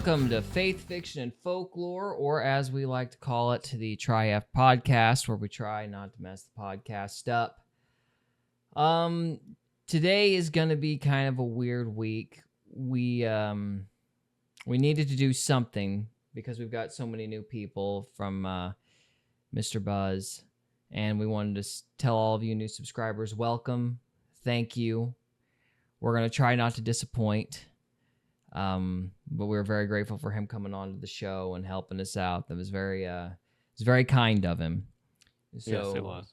Welcome to Faith, Fiction, and Folklore, or as we like to call it, the Tri-F podcast, where we try not to mess the podcast up. Today is going to be kind of a weird week. We needed to do something because we've got so many new people from Mr. Buzz, and we wanted to tell all of you new subscribers, welcome, thank you. We're going to try not to disappoint. But we were very grateful for him coming on to the show and helping us out. That was very kind of him. So yes, it was.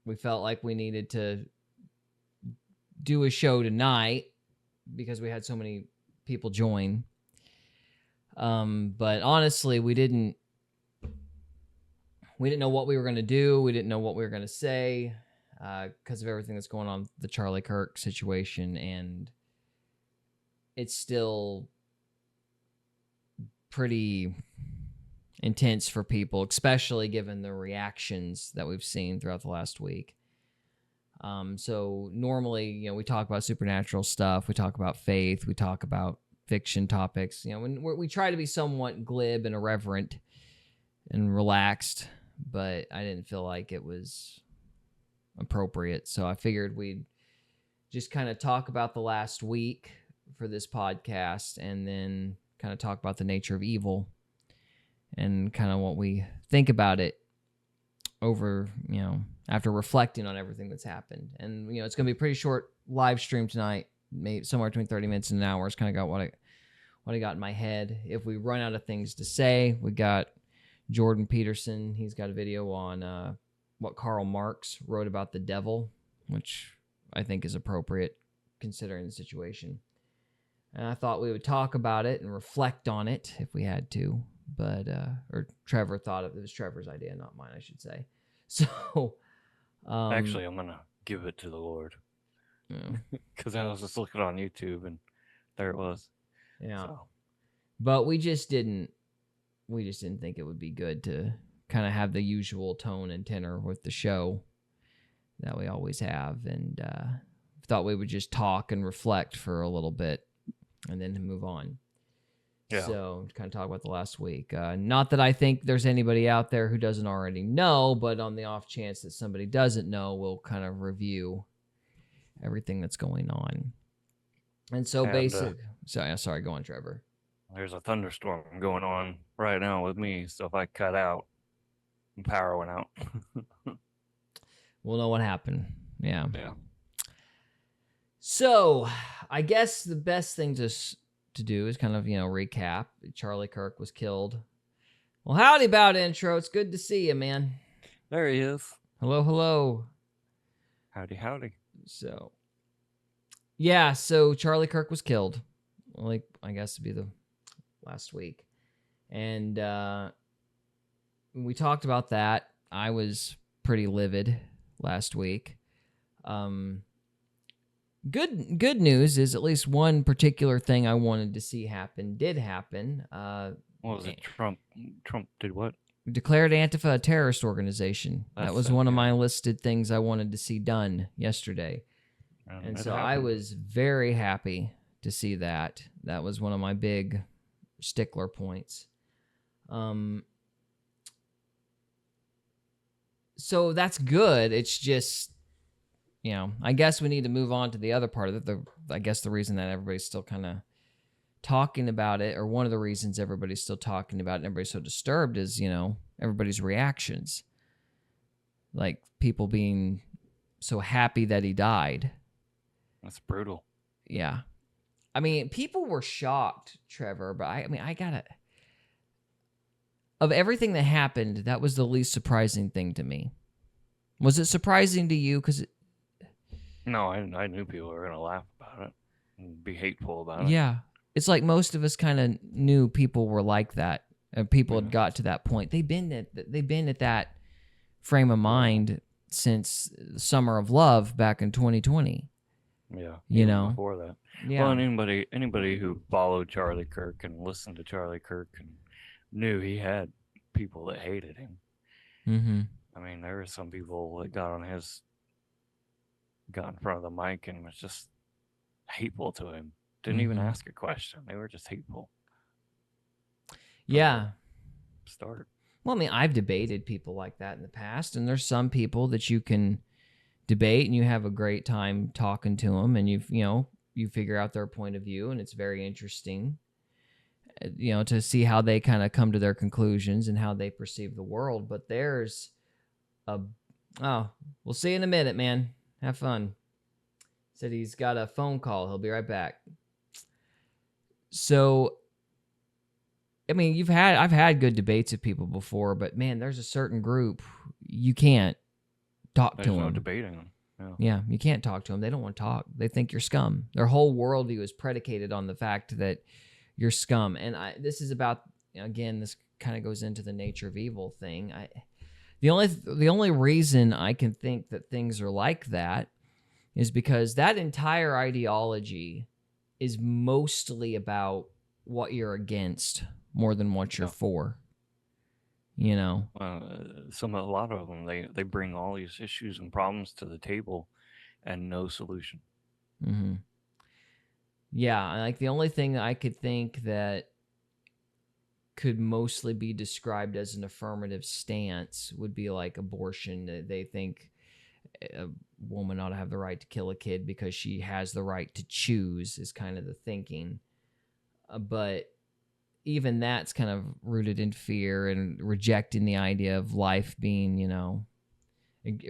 We felt like we needed to do a show tonight because we had so many people join. But honestly, we didn't know what we were going to do. We didn't know what we were going to say because of everything that's going on with the Charlie Kirk situation, and it's still pretty intense for people, especially given the reactions that we've seen throughout the last week. So normally, we talk about supernatural stuff, we talk about faith, we talk about fiction topics. When we try to be somewhat glib and irreverent and relaxed, but I didn't feel like it was appropriate. So I figured we'd just kind of talk about the last week for this podcast, and then kind of talk about the nature of evil and kind of what we think about it over, after reflecting on everything that's happened. And, it's going to be a pretty short live stream tonight, maybe somewhere between 30 minutes and an hour. It's kind of got what I got in my head. If we run out of things to say, we got Jordan Peterson. He's got a video on what Karl Marx wrote about the devil, which I think is appropriate considering the situation. And I thought we would talk about it and reflect on it if we had to. But, or Trevor thought it was Trevor's idea, not mine, I should say. So, actually, I'm going to give it to the Lord. Because I was just looking on YouTube and there it was. Yeah. So. But we just didn't think it would be good to kind of have the usual tone and tenor with the show that we always have. And thought we would just talk and reflect for a little bit and then move on. Yeah. So, kind of talk about the last week. Not that I think there's anybody out there who doesn't already know, but on the off chance that somebody doesn't know, we'll kind of review everything that's going on. And so, sorry, go on, Trevor. There's a thunderstorm going on right now with me, so if I cut out, power went out. We'll know what happened. Yeah. Yeah. So, I guess the best thing to do is kind of, recap. Charlie Kirk was killed. Well, howdy about intro. It's good to see you, man. There he is. Hello, hello. Howdy, howdy. So Charlie Kirk was killed. Like, I guess it'd be the last week. And we talked about that. I was pretty livid last week. Good news is at least one particular thing I wanted to see did happen. What was it? Trump did what? Declared Antifa a terrorist organization. That was one of my listed things I wanted to see done yesterday. And so I was very happy to see that. That was one of my big stickler points. So that's good. It's just, I guess we need to move on to the other part of it. I guess the reason that everybody's still kind of talking about it, or one of the reasons everybody's still talking about it and everybody's so disturbed is, everybody's reactions. Like, people being so happy that he died. That's brutal. Yeah. I mean, people were shocked, Trevor, but I gotta... Of everything that happened, that was the least surprising thing to me. Was it surprising to you? Because no, I knew people were going to laugh about it and be hateful about it. Yeah. It's like most of us kind of knew people were like that. People had got to that point. They've been at that frame of mind since Summer of Love back in 2020. Yeah. Before that. Yeah. Well, and anybody who followed Charlie Kirk and listened to Charlie Kirk and knew he had people that hated him. Mm-hmm. I mean, there were some people that got in front of the mic and was just hateful to him. Didn't even ask a question. They were just hateful. Yeah. Start. Well, I mean, I've debated people like that in the past, and there's some people that you can debate and you have a great time talking to them, and you figure out their point of view, and it's very interesting, to see how they kind of come to their conclusions and how they perceive the world. But there's we'll see you in a minute, man. Have fun. Said he's got a phone call. He'll be right back. So, I mean, I've had good debates with people before, but man, there's a certain group you can't talk to them. There's no debating them. Yeah, you can't talk to them. They don't want to talk. They think you're scum. Their whole worldview is predicated on the fact that you're scum. And this is about, again, this kind of goes into the nature of evil thing. The only reason I can think that things are like that is because that entire ideology is mostly about what you're against more than what you're for. A lot of them, they bring all these issues and problems to the table and no solution. Mm-hmm. Yeah, like the only thing I could think that could mostly be described as an affirmative stance would be like abortion. They think a woman ought to have the right to kill a kid because she has the right to choose, is kind of the thinking. But even that's kind of rooted in fear and rejecting the idea of life being,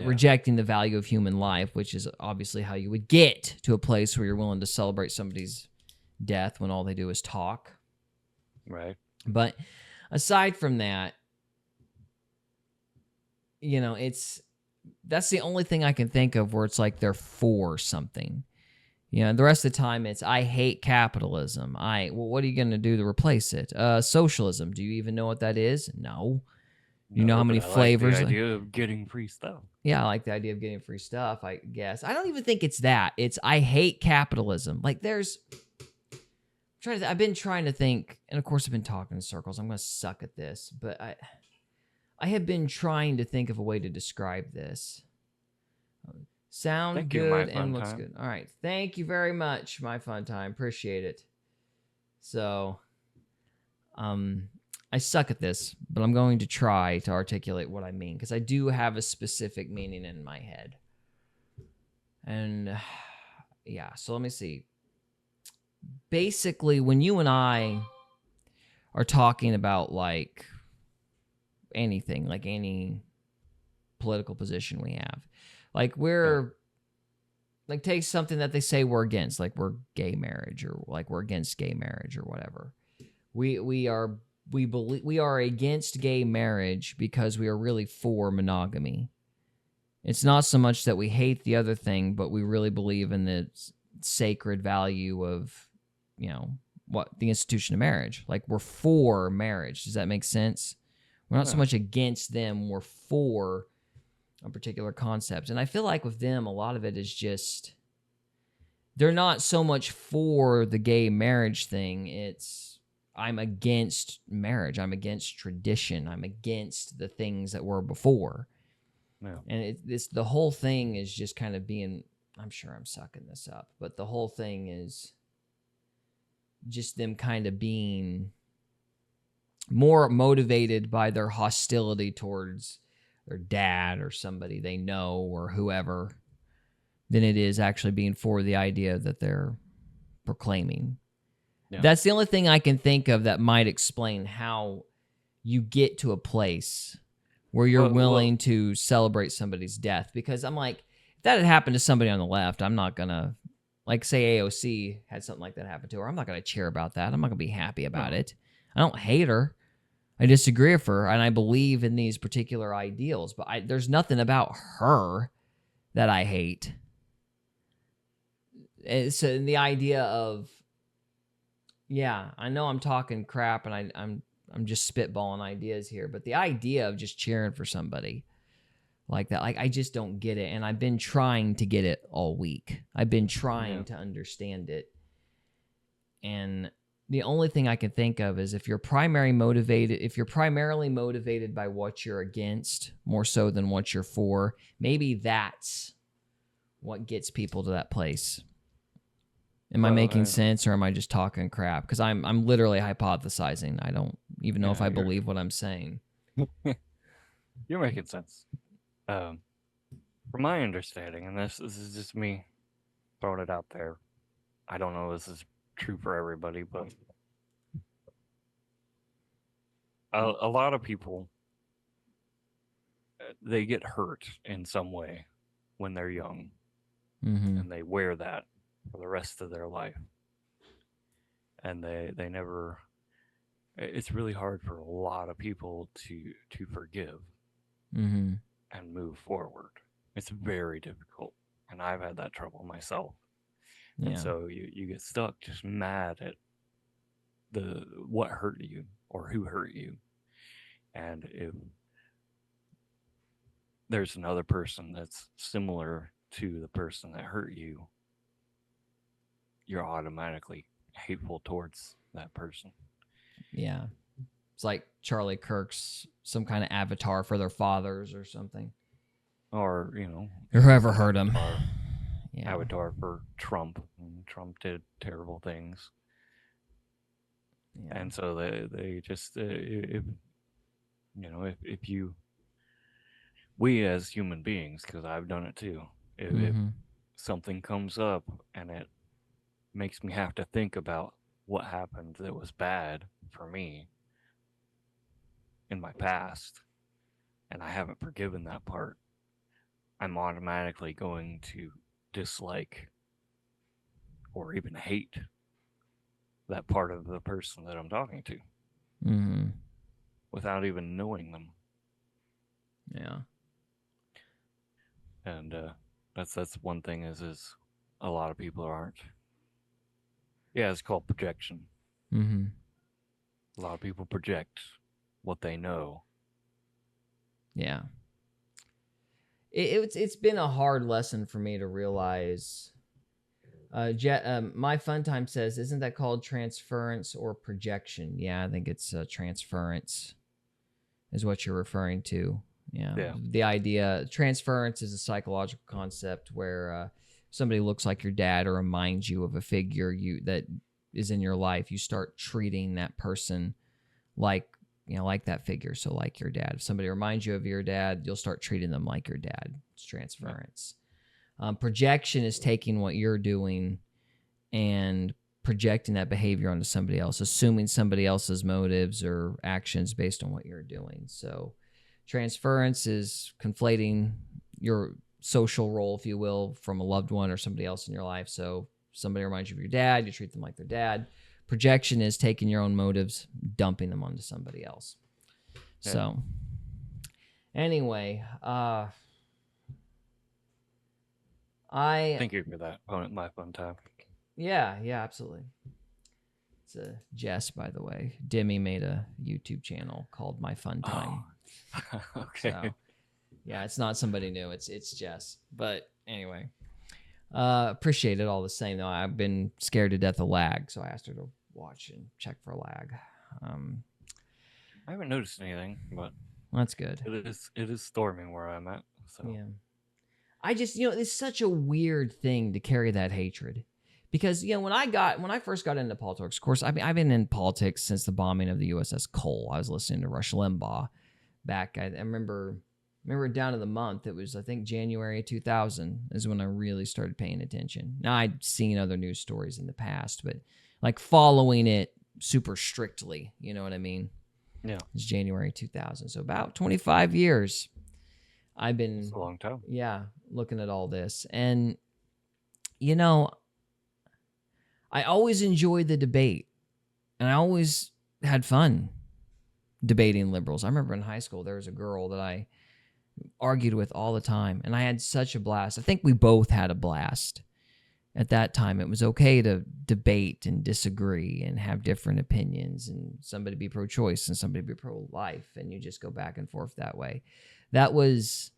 rejecting the value of human life, which is obviously how you would get to a place where you're willing to celebrate somebody's death when all they do is talk. Right. But aside from that, that's the only thing I can think of where it's like they're for something. The rest of the time it's, I hate capitalism. Well, what are you going to do to replace it? Socialism. Do you even know what that is? No. You know how many flavors? I like the idea of getting free stuff. Yeah, I like the idea of getting free stuff, I guess. I don't even think it's that. It's, I hate capitalism. Like I've been trying to think, and of course I've been talking in circles. I'm going to suck at this, but I have been trying to think of a way to describe this. Sound good and looks good. All right. Thank you very much, my fun time. Appreciate it. So, I suck at this, but I'm going to try to articulate what I mean, because I do have a specific meaning in my head. And yeah, so let me see. Basically, when you and I are talking about like anything, like any political position we have, like like take something that they say we're against, like we're gay marriage, or like we're against gay marriage or whatever. We are against gay marriage because we are really for monogamy. It's not so much that we hate the other thing, but we really believe in the sacred value of, the institution of marriage. Like, we're for marriage. Does that make sense? We're not so much against them, we're for a particular concept. And I feel like with them, a lot of it is just, they're not so much for the gay marriage thing. It's, I'm against marriage. I'm against tradition. I'm against the things that were before. Yeah. And the whole thing is just kind of being, I'm sure I'm sucking this up, but the whole thing is just them kind of being more motivated by their hostility towards their dad or somebody they know or whoever than it is actually being for the idea that they're proclaiming. Yeah. That's the only thing I can think of that might explain how you get to a place where you're willing to celebrate somebody's death. Because I'm like, if that had happened to somebody on the left, I'm not going to, like, say AOC had something like that happen to her, I'm not going to cheer about that. I'm not going to be happy about it. I don't hate her. I disagree with her, and I believe in these particular ideals, but there's nothing about her that I hate. So in the idea of, yeah, I know I'm talking crap and I'm just spitballing ideas here, but the idea of just cheering for somebody like that, like, I just don't get it, and I've been trying to get it all week. I've been trying to understand it, and the only thing I can think of is if you're primarily motivated by what you're against more so than what you're for, maybe that's what gets people to that place. Am I Well, making sense, or am I just talking crap? Because I'm literally hypothesizing. I don't even know if I believe what I'm saying. You're making sense. From my understanding, and this is just me throwing it out there. I don't know if this is true for everybody, but a lot of people, they get hurt in some way when they're young, and they wear that for the rest of their life, and they never. It's really hard for a lot of people to forgive and move forward. It's very difficult, and I've had that trouble myself. Yeah. And so you get stuck just mad at what hurt you or who hurt you. And if there's another person that's similar to the person that hurt you, you're automatically hateful towards that person. Yeah. It's like Charlie Kirk's some kind of avatar for their fathers or something. Or, or whoever hurt him. Avatar for Trump. And Trump did terrible things. Yeah. And so they just, if we as human beings, because I've done it too, if something comes up and it makes me have to think about what happened that was bad for me in my past, and I haven't forgiven that part, I'm automatically going to dislike or even hate that part of the person that I'm talking to without even knowing them. Yeah. And that's one thing is a lot of people aren't. Yeah, it's called projection. A lot of people project what they know. Yeah. It's been a hard lesson for me to realize. My fun time says, isn't that called transference or projection? Yeah, I think it's transference is what you're referring to. Yeah. The idea, transference is a psychological concept where somebody looks like your dad or reminds you of a figure that is in your life. You start treating that person like that figure. So like your dad. If somebody reminds you of your dad, you'll start treating them like your dad. It's transference. Projection is taking what you're doing and projecting that behavior onto somebody else, assuming somebody else's motives or actions based on what you're doing. So transference is conflating your social role, if you will, from a loved one or somebody else in your life. So somebody reminds you of your dad, you treat them like their dad. Projection is taking your own motives, dumping them onto somebody else. Yeah. So anyway, thank you for that. My fun time. Yeah, absolutely. It's a jest, by the way. Demi made a YouTube channel called My Fun Time. Oh. Okay. So, yeah, it's not somebody new. It's Jess. But anyway, appreciate it all the same. Though I've been scared to death of lag, so I asked her to watch and check for lag. I haven't noticed anything, but that's good. It is storming where I'm at. So yeah, I just it's such a weird thing to carry that hatred. Because, when I first got into politics, of course, I've been in politics since the bombing of the USS Cole. I was listening to Rush Limbaugh back. I remember down to the month. It was, I think, January 2000 is when I really started paying attention. Now, I'd seen other news stories in the past, but like following it super strictly, you know what I mean? Yeah. It's January 2000. So about 25 years I've been... That's a long time. Yeah, looking at all this. And, I always enjoyed the debate, and I always had fun debating liberals. I remember in high school, there was a girl that I argued with all the time, and I had such a blast. I think we both had a blast. At that time, it was okay to debate and disagree and have different opinions, and somebody be pro-choice and somebody be pro-life, and you just go back and forth that way. That was...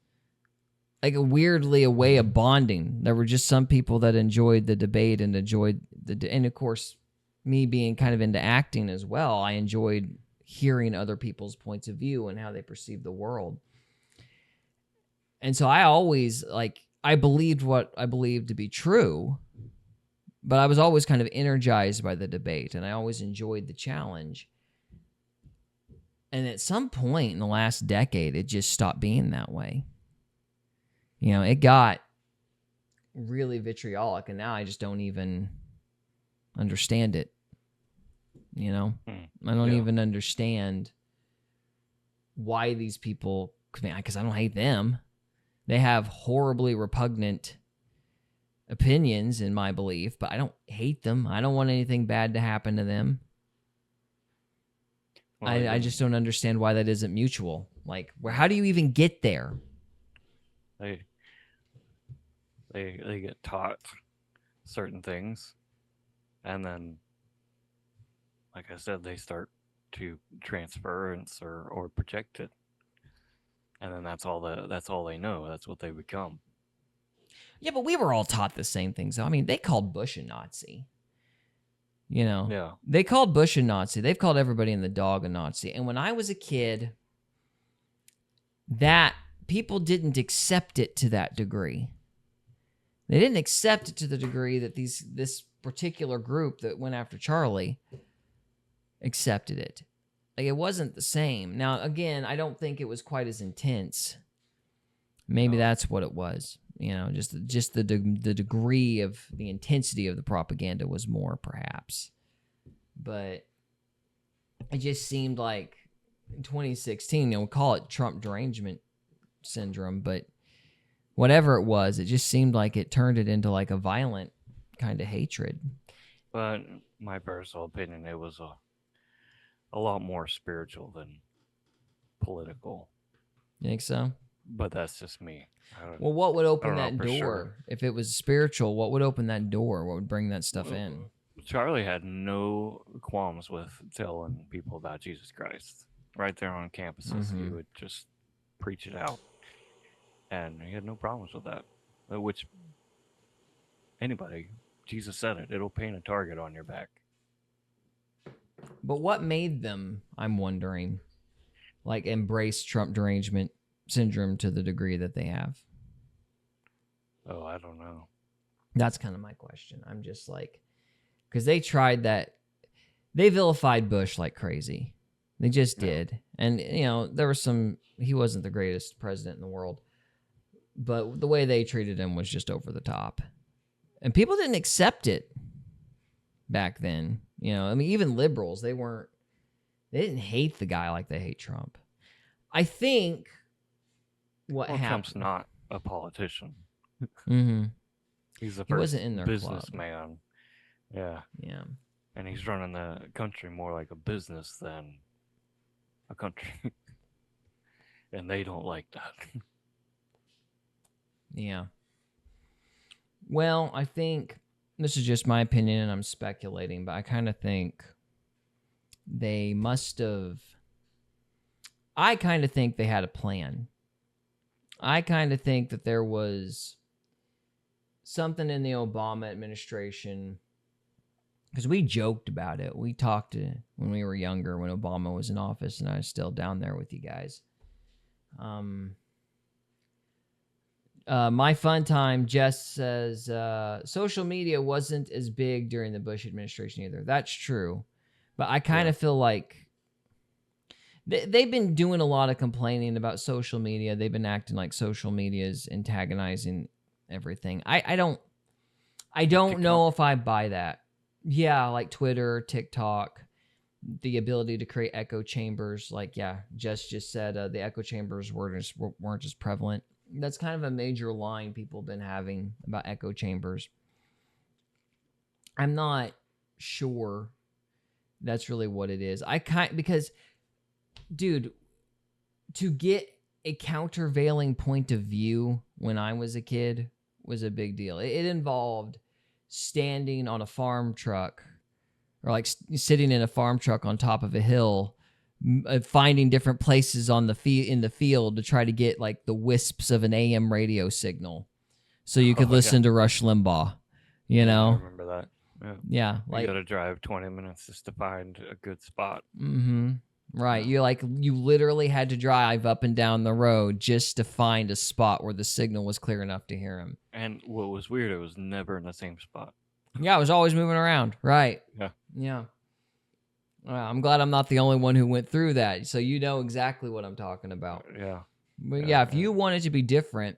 like weirdly a way of bonding. There were just some people that enjoyed the debate and and of course, me being kind of into acting as well, I enjoyed hearing other people's points of view and how they perceive the world. And so I always I believed what I believed to be true, But I was always kind of energized by the debate, and I always enjoyed the challenge. And at some point in the last decade, it just stopped being that way. You know, it got really vitriolic, and now I just don't even understand it. You know, I don't even understand why these people, because I don't hate them. They have horribly repugnant opinions in my belief, but I don't hate them. I don't want anything bad to happen to them. Well, I just don't understand why that isn't mutual. Like, how do you even get there? They get taught certain things, and then, like I said, they start to transference or project it, and then that's all they know. That's what they become. Yeah, but we were all taught the same things. I mean, they called Bush a Nazi. You know? Yeah. They called Bush a Nazi. They've called everybody in the dog a Nazi. And when I was a kid, that people didn't accept it to that degree. They didn't accept it to the degree that this particular group that went after Charlie accepted it. Like, it wasn't the same. Now, again, I don't think it was quite as intense. Maybe that's what it was. You know, just the degree of the intensity of the propaganda was more, perhaps. But it just seemed like in 2016, you know, we call it Trump derangement syndrome, but whatever it was, it just seemed like it turned it into like a violent kind of hatred. But my personal opinion, it was a lot more spiritual than political. You think so? But that's just me. Well, what would open that door? Sure. If it was spiritual, what would open that door? What would bring that stuff in? Charlie had no qualms with telling people about Jesus Christ. Right there on campuses, he would just preach it out. And he had no problems with that. Which, anybody, Jesus said it, it'll paint a target on your back. But what made them, I'm wondering, like, embrace Trump derangement syndrome to the degree that they have? Oh, I don't know. That's kind of my question. I'm just like, because they tried that. They vilified Bush like crazy. They just did. And, you know, there was he wasn't the greatest president in the world, but the way they treated him was just over the top. And people didn't accept it back then. You know, I mean, even liberals, they didn't hate the guy like they hate Trump. I think happened. Trump's not a politician. He's the he wasn't in their businessman. Yeah. Yeah. And he's running the country more like a business than a country. And they don't like that. Yeah. Well, I think this is just my opinion and I'm speculating, but I kind of think they must have. I kind of think they had a plan. I kind of think that there was something in the Obama administration, because we joked about it. We talked when we were younger, when Obama was in office, and I was still down there with you guys. My fun time, Jess says, social media wasn't as big during the Bush administration either. That's true. But I kind of feel like they've been doing a lot of complaining about social media. They've been acting like social media is antagonizing everything. I don't know if I buy that. Yeah, like Twitter, TikTok, the ability to create echo chambers. Like, yeah, Jess just said the echo chambers weren't just prevalent. That's kind of a major line people have been having about echo chambers. I'm not sure that's really what it is. Because, dude, to get a countervailing point of view when I was a kid was a big deal. It involved standing on a farm truck, or like sitting in a farm truck on top of a hill, finding different places on in the field to try to get like the wisps of an AM radio signal so you could listen to Rush Limbaugh, you know? I remember that. Yeah. Like, you gotta drive 20 minutes just to find a good spot. Right. You literally had to drive up and down the road just to find a spot where the signal was clear enough to hear him. And what was weird, it was never in the same spot. Yeah, it was always moving around. Right. Yeah. Yeah. I'm glad I'm not the only one who went through that. So you know exactly what I'm talking about. Yeah. But yeah, if you wanted to be different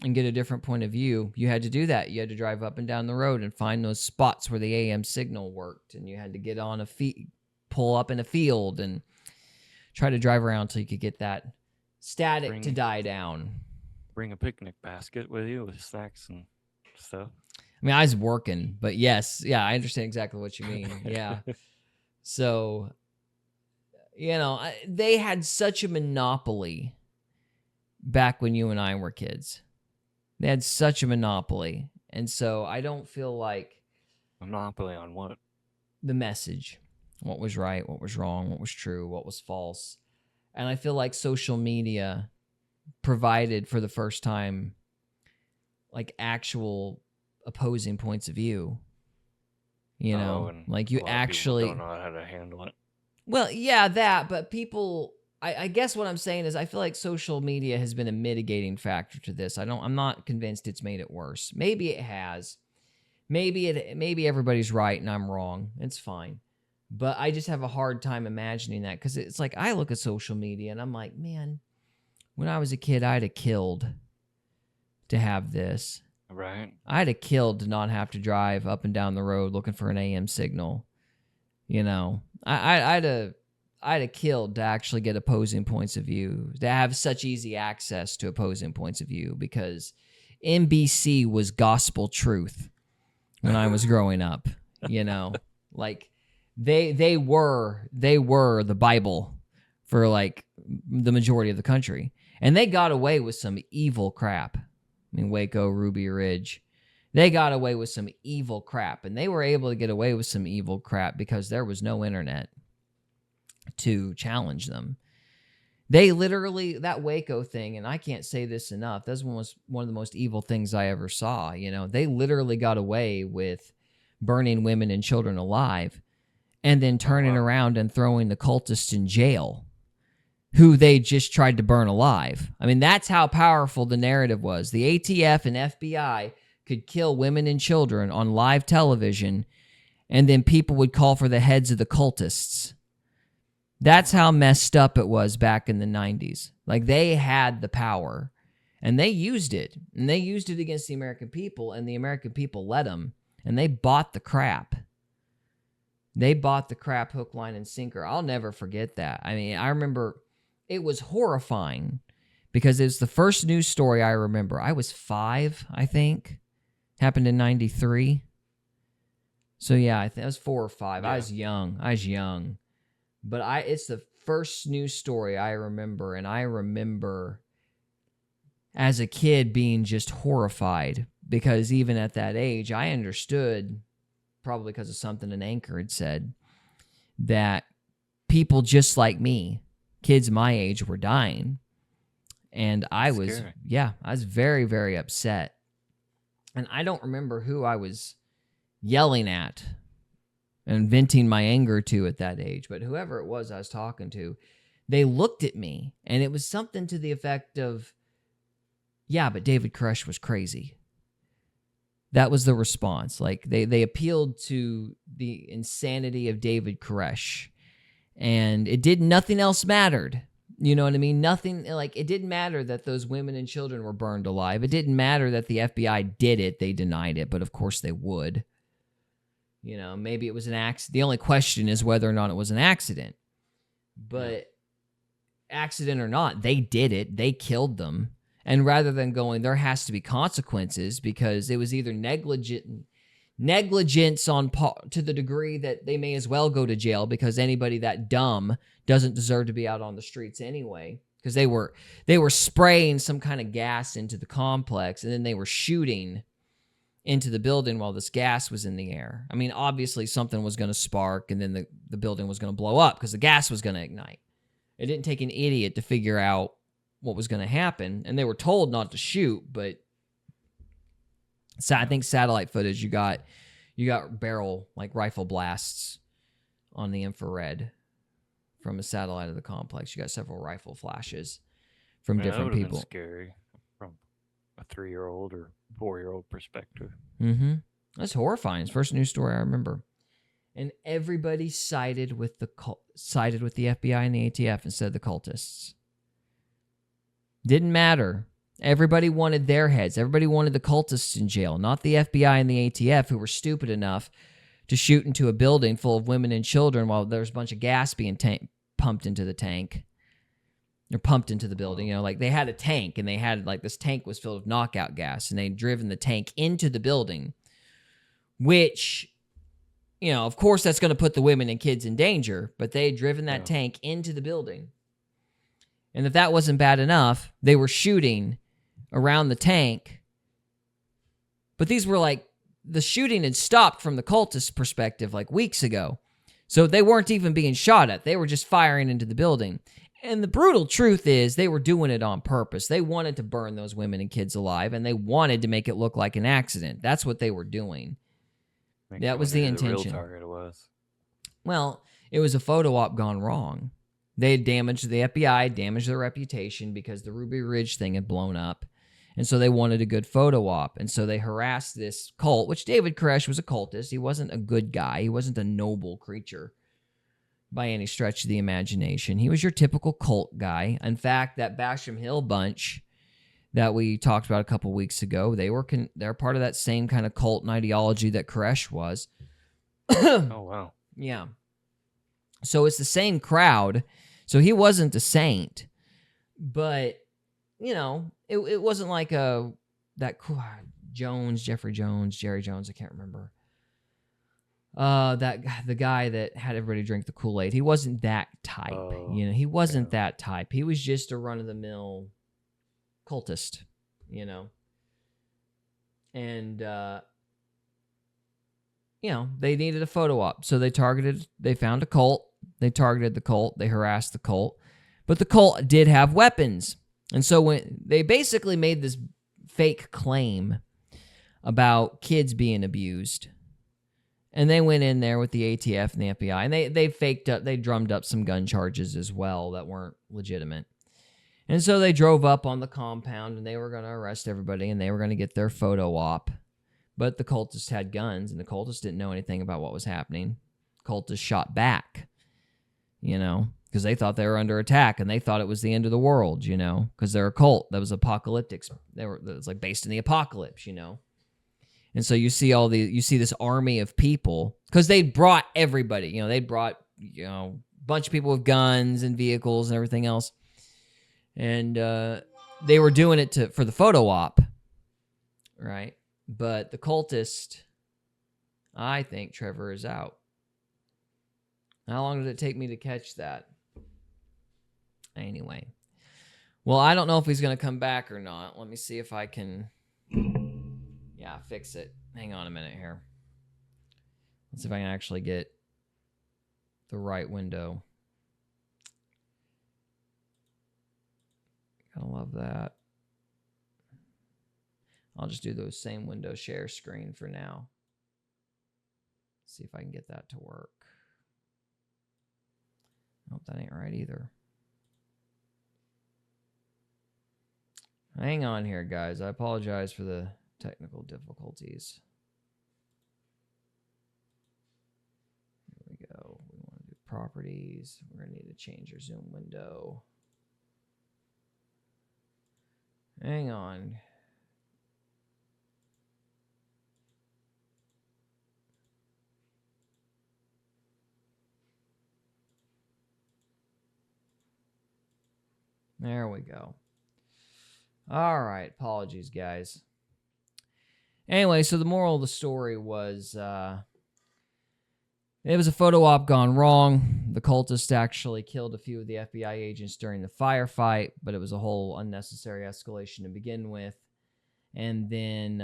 and get a different point of view, you had to do that. You had to drive up and down the road and find those spots where the AM signal worked, and you had to get on pull up in a field and try to drive around till you could get that static to die down. Bring a picnic basket with you with snacks and stuff. I mean, I was working, but yes, yeah, I understand exactly what you mean. Yeah. So, they had such a monopoly back when you and I were kids. They had such a monopoly. And so I don't feel like... Monopoly on what? The message. What was right, what was wrong, what was true, what was false. And I feel like social media provided for the first time like actual opposing points of view. Like you actually don't know how to handle it. Well, yeah, that, but people, I guess what I'm saying is I feel like social media has been a mitigating factor to this. I'm not convinced it's made it worse. Maybe it has. Maybe everybody's right and I'm wrong. It's fine. But I just have a hard time imagining that, because it's like I look at social media and I'm like, man, when I was a kid, I'd have killed to have this. Right. I'd have killed to not have to drive up and down the road looking for an AM signal. I'd have killed to actually get opposing points of view, to have such easy access to opposing points of view, because NBC was gospel truth when I was growing up. Like they were the Bible for like the majority of the country, and they got away with some evil crap. I mean, Waco, Ruby Ridge. They got away with some evil crap, and they were able to get away with some evil crap because there was no internet to challenge them. They literally, that Waco thing, and I can't say this enough, that's one of the most evil things I ever saw. They literally got away with burning women and children alive and then turning around and throwing the cultists in jail who they just tried to burn alive. I mean, that's how powerful the narrative was. The ATF and FBI could kill women and children on live television, and then people would call for the heads of the cultists. That's how messed up it was back in the 90s. Like, they had the power, and they used it. And they used it against the American people, and the American people let them. And they bought the crap. They bought the crap hook, line, and sinker. I'll never forget that. I mean, I remember it was horrifying because it was the first news story I remember. I was 5, I think. Happened in 93. So, yeah, I think I was 4 or 5. Yeah. I was young. But it's the first news story I remember, and I remember as a kid being just horrified because even at that age, I understood, probably because of something an anchor had said, that people just like me, kids my age, were dying. And I was very, very upset. And I don't remember who I was yelling at and venting my anger to at that age, but whoever it was I was talking to, they looked at me, and it was something to the effect of, yeah, but David Koresh was crazy. That was the response. Like, they appealed to the insanity of David Koresh, and nothing else mattered. You know what I mean? Nothing, like, it didn't matter that those women and children were burned alive. It didn't matter that the FBI did it. They denied it, but of course they would. Maybe it was an accident. The only question is whether or not it was an accident. But accident or not, they did it. They killed them. And rather than going, there has to be consequences, because it was either negligence to the degree that they may as well go to jail, because anybody that dumb doesn't deserve to be out on the streets anyway, because they were spraying some kind of gas into the complex, and then they were shooting into the building while this gas was in the air. I mean, obviously something was going to spark, and then the building was going to blow up because the gas was going to ignite. It didn't take an idiot to figure out what was going to happen, and they were told not to shoot, but I think satellite footage, you got barrel, like rifle blasts on the infrared from a satellite of the complex. You got several rifle flashes from different people. Been scary from a 3-year-old or 4-year-old perspective. Mm-hmm. That's horrifying. It's the first news story I remember. And everybody sided with the FBI and the ATF instead of the cultists. Didn't matter. Everybody wanted their heads. Everybody wanted the cultists in jail, not the FBI and the ATF, who were stupid enough to shoot into a building full of women and children while there's a bunch of gas being pumped into the tank. Or pumped into the building. You know, like they had a tank, and they had like this tank was filled with knockout gas, and they'd driven the tank into the building, which, you know, of course that's going to put the women and kids in danger, but they had driven that tank into the building. And if that wasn't bad enough, they were shooting around the tank. But these were like, the shooting had stopped from the cultist perspective like weeks ago. So they weren't even being shot at. They were just firing into the building. And the brutal truth is they were doing it on purpose. They wanted to burn those women and kids alive, and they wanted to make it look like an accident. That's what they were doing. That was the intention. The real target was. Well, it was a photo op gone wrong. They had damaged the FBI, damaged their reputation because the Ruby Ridge thing had blown up. And so they wanted a good photo op. And so they harassed this cult, which David Koresh was a cultist. He wasn't a good guy. He wasn't a noble creature by any stretch of the imagination. He was your typical cult guy. In fact, that Basham Hill bunch that we talked about a couple weeks ago, they're part of that same kind of cult and ideology that Koresh was. Oh, wow. Yeah. So it's the same crowd. So he wasn't a saint, but, you know, it wasn't like Jeffrey Jones, Jerry Jones, I can't remember. The guy that had everybody drink the Kool-Aid. He wasn't that type. You know, he wasn't that type. He was just a run-of-the-mill cultist, you know. And you know, they needed a photo op. So they found a cult, they targeted the cult, they harassed the cult. But the cult did have weapons. And so when they basically made this fake claim about kids being abused. And they went in there with the ATF and the FBI, and they drummed up some gun charges as well that weren't legitimate. And so they drove up on the compound, and they were going to arrest everybody, and they were going to get their photo op. But the cultists had guns, and the cultists didn't know anything about what was happening. Cultists shot back, you know, because they thought they were under attack, and they thought it was the end of the world, you know, because they're a cult that was apocalyptic. It was like based in the apocalypse, you know. And so you see this army of people, because they brought everybody, you know, they brought, you know, a bunch of people with guns and vehicles and everything else. And they were doing it for the photo op, right? But the cultist, I think Trevor is out. How long did it take me to catch that? Anyway. Well, I don't know if he's going to come back or not. Let me see if I can... Yeah, fix it. Hang on a minute here. Let's see if I can actually get the right window. Gotta love that. I'll just do the same window share screen for now. See if I can get that to work. Nope, that ain't right either. Hang on here, guys. I apologize for the technical difficulties. Here we go. We want to do properties. We're going to need to change our zoom window. Hang on. There we go. All right. Apologies, guys. Anyway, so the moral of the story was it was a photo op gone wrong. The cultists actually killed a few of the FBI agents during the firefight, but it was a whole unnecessary escalation to begin with. And then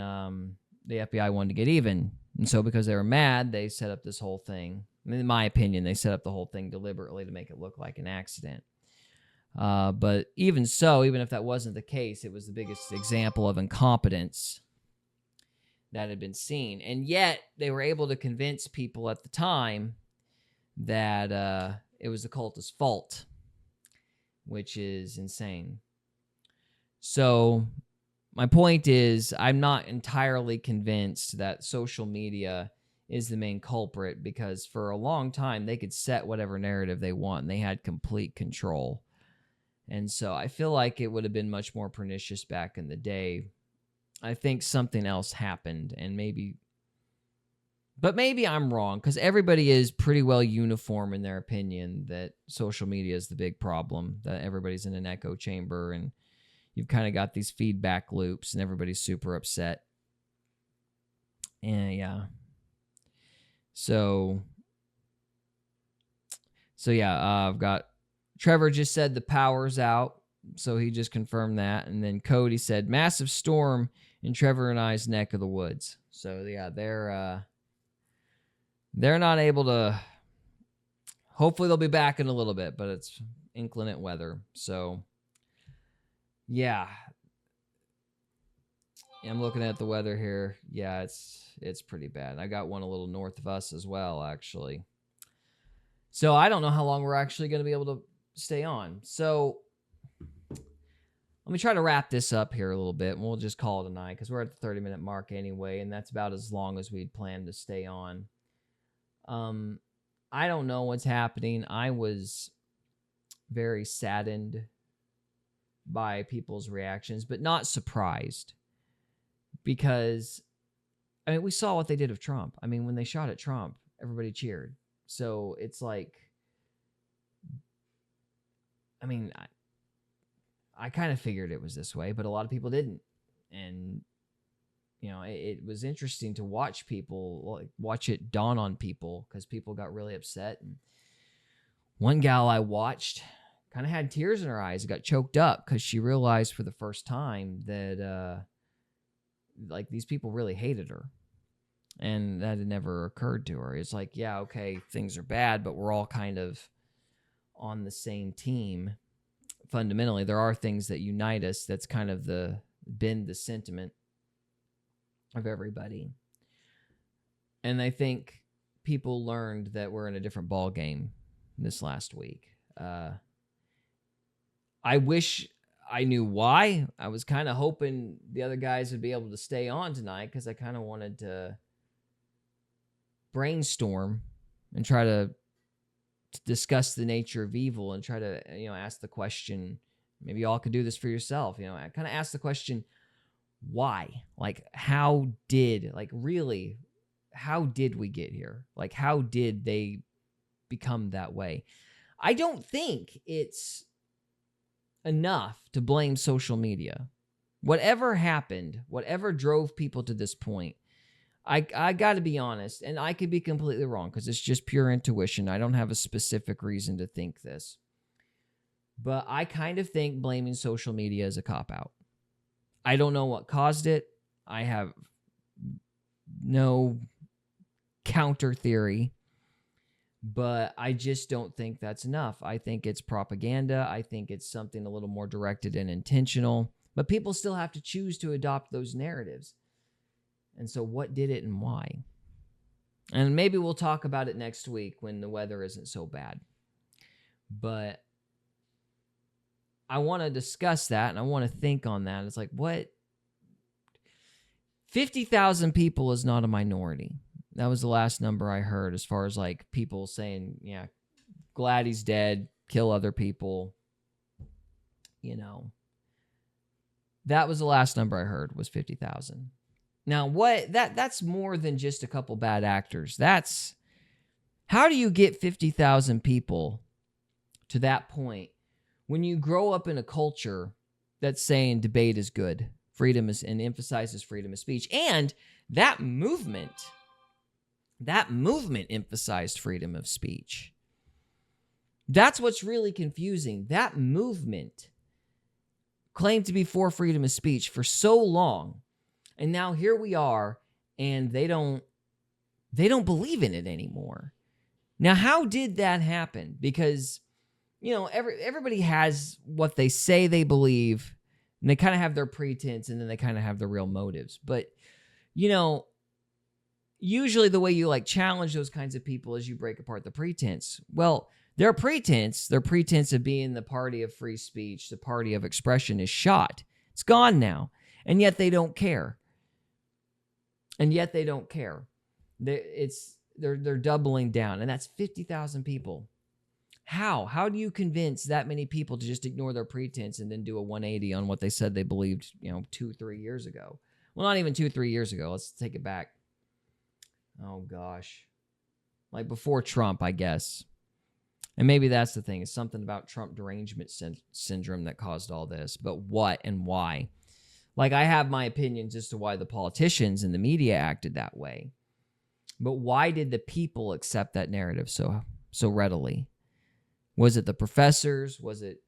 the FBI wanted to get even. And so because they were mad, they set up this whole thing. I mean, in my opinion, they set up the whole thing deliberately to make it look like an accident. But even so, even if that wasn't the case, it was the biggest example of incompetence that had been seen. And yet they were able to convince people at the time that it was the cultist's fault, which is insane. So my point is, I'm not entirely convinced that social media is the main culprit, because for a long time they could set whatever narrative they want and they had complete control. And so I feel like it would have been much more pernicious back in the day. I think something else happened, and maybe I'm wrong, because everybody is pretty well uniform in their opinion that social media is the big problem, that everybody's in an echo chamber and you've kind of got these feedback loops and everybody's super upset. And yeah. So yeah, I've got Trevor just said the power's out, so he just confirmed that. And then Cody said massive storm in Trevor and I's neck of the woods. So yeah, they're not able to. Hopefully they'll be back in a little bit, but it's inclement weather. So yeah, I'm looking at the weather here. Yeah, it's pretty bad. I got one a little north of us as well, actually. So I don't know how long we're actually going to be able to stay on. So let me try to wrap this up here a little bit, and we'll just call it a night, because we're at the 30-minute mark anyway, and that's about as long as we'd planned to stay on. I don't know what's happening. I was very saddened by people's reactions, but not surprised, because, I mean, we saw what they did of Trump. I mean, when they shot at Trump, everybody cheered. So it's like, I mean, I kind of figured it was this way, but a lot of people didn't. And, you know, it was interesting to watch it dawn on people, because people got really upset. And one gal I watched kind of had tears in her eyes, got choked up, because she realized for the first time that, like, these people really hated her. And that had never occurred to her. It's like, yeah, okay, things are bad, but we're all kind of on the same team. Fundamentally, there are things that unite us. That's kind of been the sentiment of everybody. And I think people learned that we're in a different ball game this last week. I wish I knew why. I was kind of hoping the other guys would be able to stay on tonight, because I kind of wanted to brainstorm and try to discuss the nature of evil, and try to, ask the question, maybe y'all could do this for yourself, I kind of ask the question, why? Like, how did we get here? Like, how did they become that way? I don't think it's enough to blame social media. Whatever happened, whatever drove people to this point, I got to be honest, and I could be completely wrong, because it's just pure intuition. I don't have a specific reason to think this. But I kind of think blaming social media is a cop-out. I don't know what caused it. I have no counter theory, but I just don't think that's enough. I think it's propaganda. I think it's something a little more directed and intentional, but people still have to choose to adopt those narratives. And so what did it and why? And maybe we'll talk about it next week when the weather isn't so bad. But I want to discuss that, and I want to think on that. It's like, what? 50,000 people is not a minority. That was the last number I heard, as far as like people saying, yeah, glad he's dead, kill other people. That was the last number I heard, was 50,000. Now, that's more than just a couple bad actors. That's, how do you get 50,000 people to that point when you grow up in a culture that's saying debate is good, freedom is, and emphasizes freedom of speech, and that movement emphasized freedom of speech. That's what's really confusing. That movement claimed to be for freedom of speech for so long, and now here we are, and they don't believe in it anymore. Now, how did that happen? Because, everybody has what they say they believe, and they kind of have their pretense, and then they kind of have the real motives. But, usually the way you challenge those kinds of people is you break apart the pretense. Well, their pretense of being the party of free speech, the party of expression, is shot. It's gone now. And yet they don't care. And yet they don't care. They're doubling down, and that's 50,000 people. How do you convince that many people to just ignore their pretense and then do a 180 on what they said they believed, 2-3 years ago? Well, not even 2-3 years ago. Let's take it back. Oh gosh, like before Trump, I guess. And maybe that's the thing. It's something about Trump derangement syndrome that caused all this. But what and why? Like, I have my opinions as to why the politicians and the media acted that way. But why did the people accept that narrative so readily? Was it the professors? Was it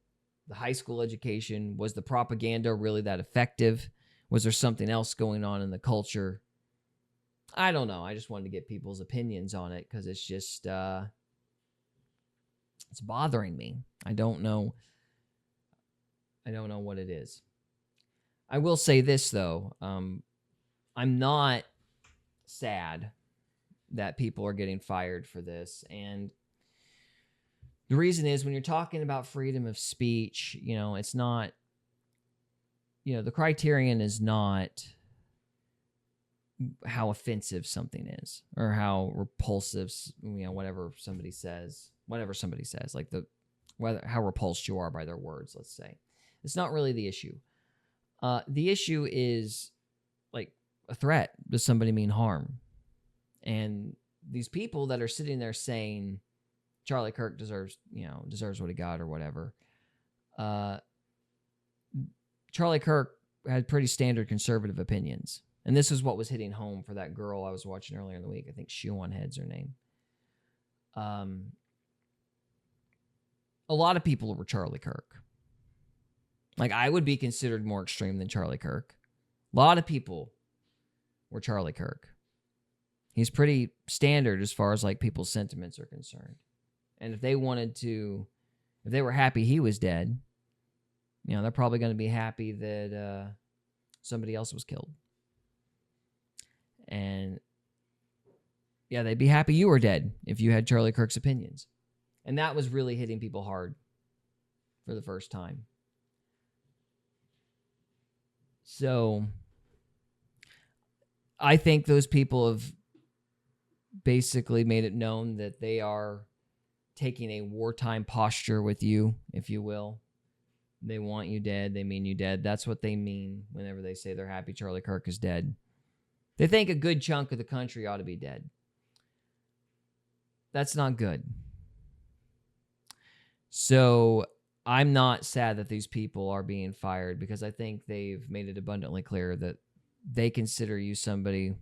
the high school education? Was the propaganda really that effective? Was there something else going on in the culture? I don't know. I just wanted to get people's opinions on it because it's just, it's bothering me. I don't know what it is. I will say this, though. I'm not sad that people are getting fired for this. And the reason is, when you're talking about freedom of speech, it's not, the criterion is not how offensive something is or how repulsive, whatever somebody says, like how repulsed you are by their words, let's say. It's not really the issue. The issue is like a threat. Does somebody mean harm? And these people that are sitting there saying Charlie Kirk deserves what he got or whatever. Charlie Kirk had pretty standard conservative opinions. And this is what was hitting home for that girl I was watching earlier in the week. I think Shoe-on-Head's her name. A lot of people were Charlie Kirk. Like, I would be considered more extreme than Charlie Kirk. A lot of people were Charlie Kirk. He's pretty standard as far as like people's sentiments are concerned. And if they were happy he was dead, they're probably going to be happy that somebody else was killed. And yeah, they'd be happy you were dead if you had Charlie Kirk's opinions. And that was really hitting people hard for the first time. So I think those people have basically made it known that they are taking a wartime posture with you, if you will. They want you dead. They mean you dead. That's what they mean whenever they say they're happy Charlie Kirk is dead. They think a good chunk of the country ought to be dead. That's not good. So I'm not sad that these people are being fired because I think they've made it abundantly clear that they consider you somebody.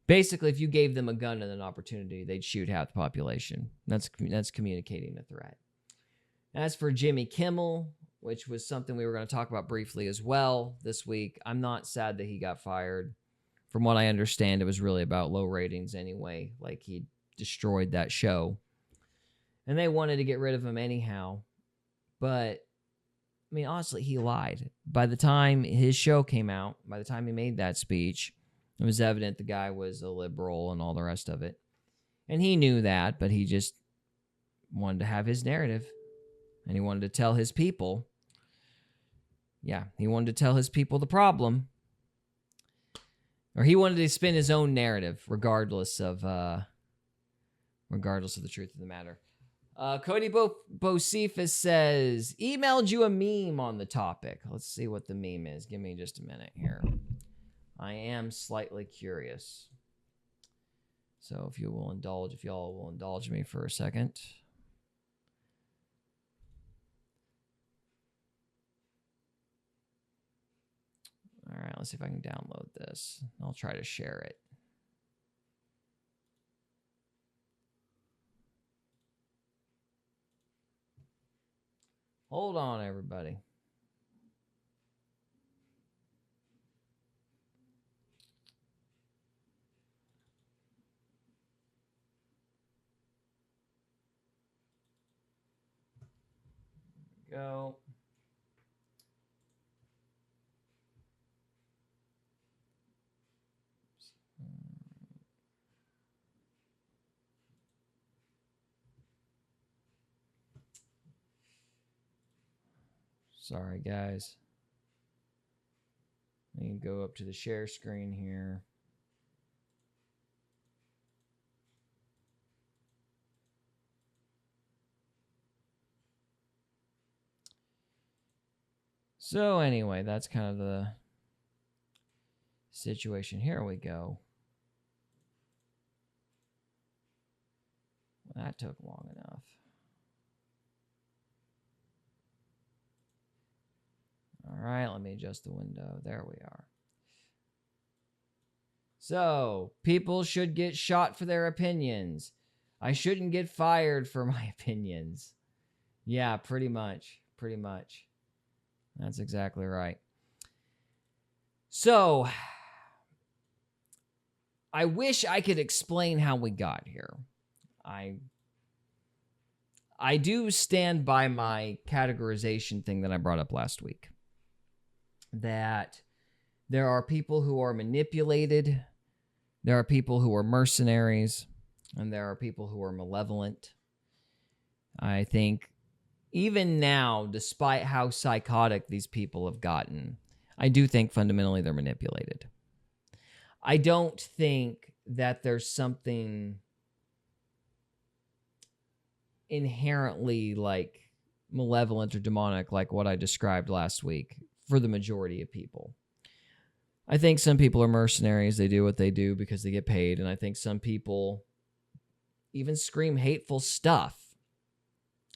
Basically, if you gave them a gun and an opportunity, they'd shoot half the population. That's communicating a threat. As for Jimmy Kimmel, which was something we were going to talk about briefly as well this week, I'm not sad that he got fired. From what I understand, it was really about low ratings anyway. Like, he destroyed that show. And they wanted to get rid of him anyhow. But, I mean, honestly, he lied. By the time his show came out, by the time he made that speech, it was evident the guy was a liberal and all the rest of it. And he knew that, but he just wanted to have his narrative. And he wanted to tell his people. Yeah, he wanted to tell his people the problem. Or he wanted to spin his own narrative, regardless of the truth of the matter. Cody Bocephus says, emailed you a meme on the topic. Let's see what the meme is. Give me just a minute here. I am slightly curious. So if y'all will indulge me for a second. All right, let's see if I can download this. I'll try to share it. Hold on, everybody. Go. Sorry, guys. me go up to the share screen here. So anyway, that's kind of the situation. Here we go. That took long enough. All right, let me adjust the window. There we are. So, people should get shot for their opinions. I shouldn't get fired for my opinions. Yeah, pretty much. Pretty much. That's exactly right. So, I wish I could explain how we got here. I do stand by my categorization thing that I brought up last week. That there are people who are manipulated, there are people who are mercenaries, and there are people who are malevolent. I think even now, despite how psychotic these people have gotten, I do think fundamentally they're manipulated. I don't think that there's something inherently like malevolent or demonic like what I described last week for the majority of people. I think some people are mercenaries. They do what they do because they get paid. And I think some people even scream hateful stuff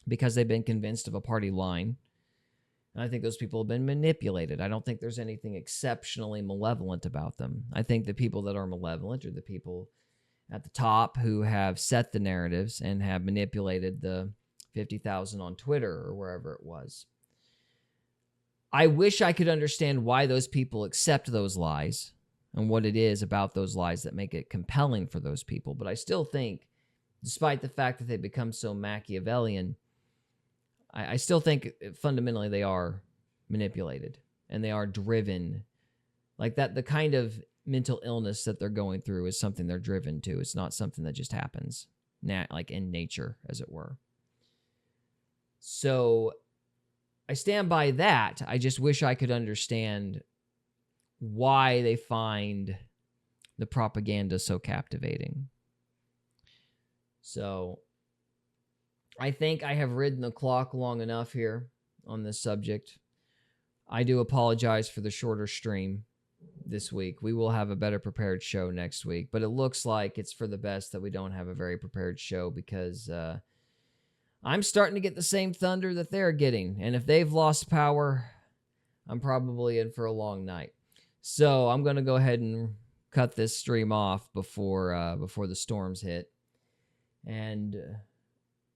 because they've been convinced of a party line. And I think those people have been manipulated. I don't think there's anything exceptionally malevolent about them. I think the people that are malevolent are the people at the top who have set the narratives and have manipulated the 50,000 on Twitter or wherever it was. I wish I could understand why those people accept those lies and what it is about those lies that make it compelling for those people. But I still think, despite the fact that they become so Machiavellian, I still think fundamentally they are manipulated and they are driven. Like that, the kind of mental illness that they're going through is something they're driven to. It's not something that just happens, like in nature, as it were. So I stand by that. I just wish I could understand why they find the propaganda so captivating. So I think I have ridden the clock long enough here on this subject. I do apologize for the shorter stream this week. We will have a better prepared show next week, but it looks like it's for the best that we don't have a very prepared show because I'm starting to get the same thunder that they're getting. And if they've lost power, I'm probably in for a long night. So I'm going to go ahead and cut this stream off before the storms hit. And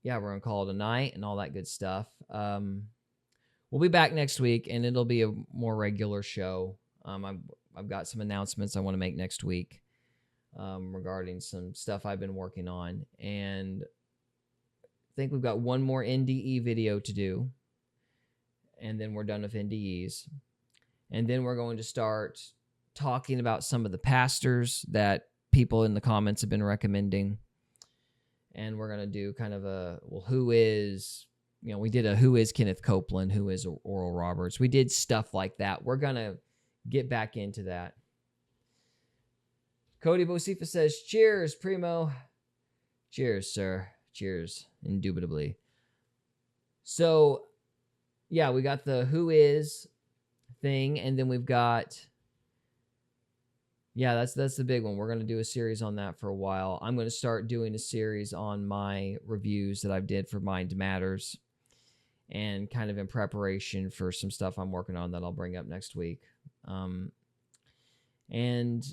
yeah, we're going to call it a night and all that good stuff. We'll be back next week, and it'll be a more regular show. I've got some announcements I want to make next week regarding some stuff I've been working on. And I think we've got one more NDE video to do, and then we're done with NDEs. And then we're going to start talking about some of the pastors that people in the comments have been recommending. And we're going to do kind of a, well, who is, we did a who is Kenneth Copeland, who is Oral Roberts. We did stuff like that. We're going to get back into that. Cody Bosifa says, cheers, Primo. Cheers, sir. Cheers, indubitably. So, yeah, we got the who is thing, and then we've got, yeah, that's the big one. We're going to do a series on that for a while. I'm going to start doing a series on my reviews that I've did for Mind Matters and kind of in preparation for some stuff I'm working on that I'll bring up next week. And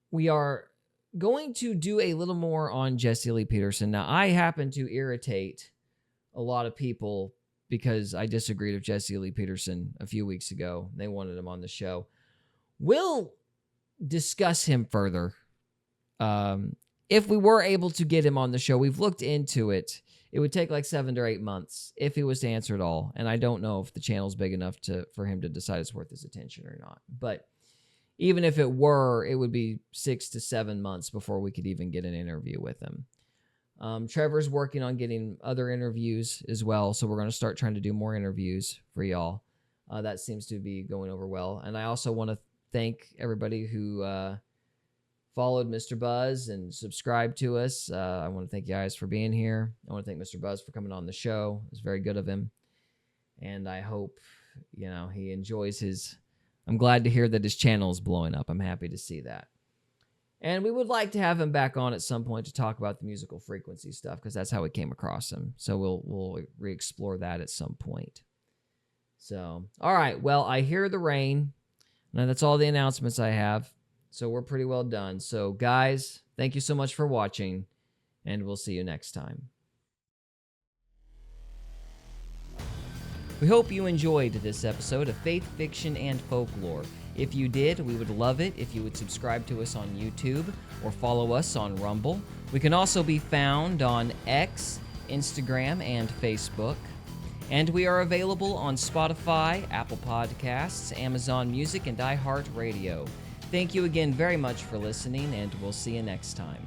we are going to do a little more on Jesse Lee Peterson. Now, I happen to irritate a lot of people because I disagreed with Jesse Lee Peterson a few weeks ago. They wanted him on the show. We'll discuss him further. If we were able to get him on the show, we've looked into it. It would take like 7 to 8 months if he was to answer at all. And I don't know if the channel's big enough for him to decide it's worth his attention or not. But even if it were, it would be 6 to 7 months before we could even get an interview with him. Trevor's working on getting other interviews as well. So we're going to start trying to do more interviews for y'all. That seems to be going over well. And I also want to thank everybody who followed Mr. Buzz and subscribed to us. I want to thank you guys for being here. I want to thank Mr. Buzz for coming on the show. It was very good of him. And I hope, he enjoys his... I'm glad to hear that his channel is blowing up. I'm happy to see that. And we would like to have him back on at some point to talk about the musical frequency stuff, because that's how we came across him. So we'll re-explore that at some point. So, all right. Well, I hear the rain. Now, that's all the announcements I have. So we're pretty well done. So, guys, thank you so much for watching, and we'll see you next time. We hope you enjoyed this episode of Faith, Fiction, and Folklore. If you did, we would love it if you would subscribe to us on YouTube or follow us on Rumble. We can also be found on X, Instagram, and Facebook. And we are available on Spotify, Apple Podcasts, Amazon Music, and iHeartRadio. Thank you again very much for listening, and we'll see you next time.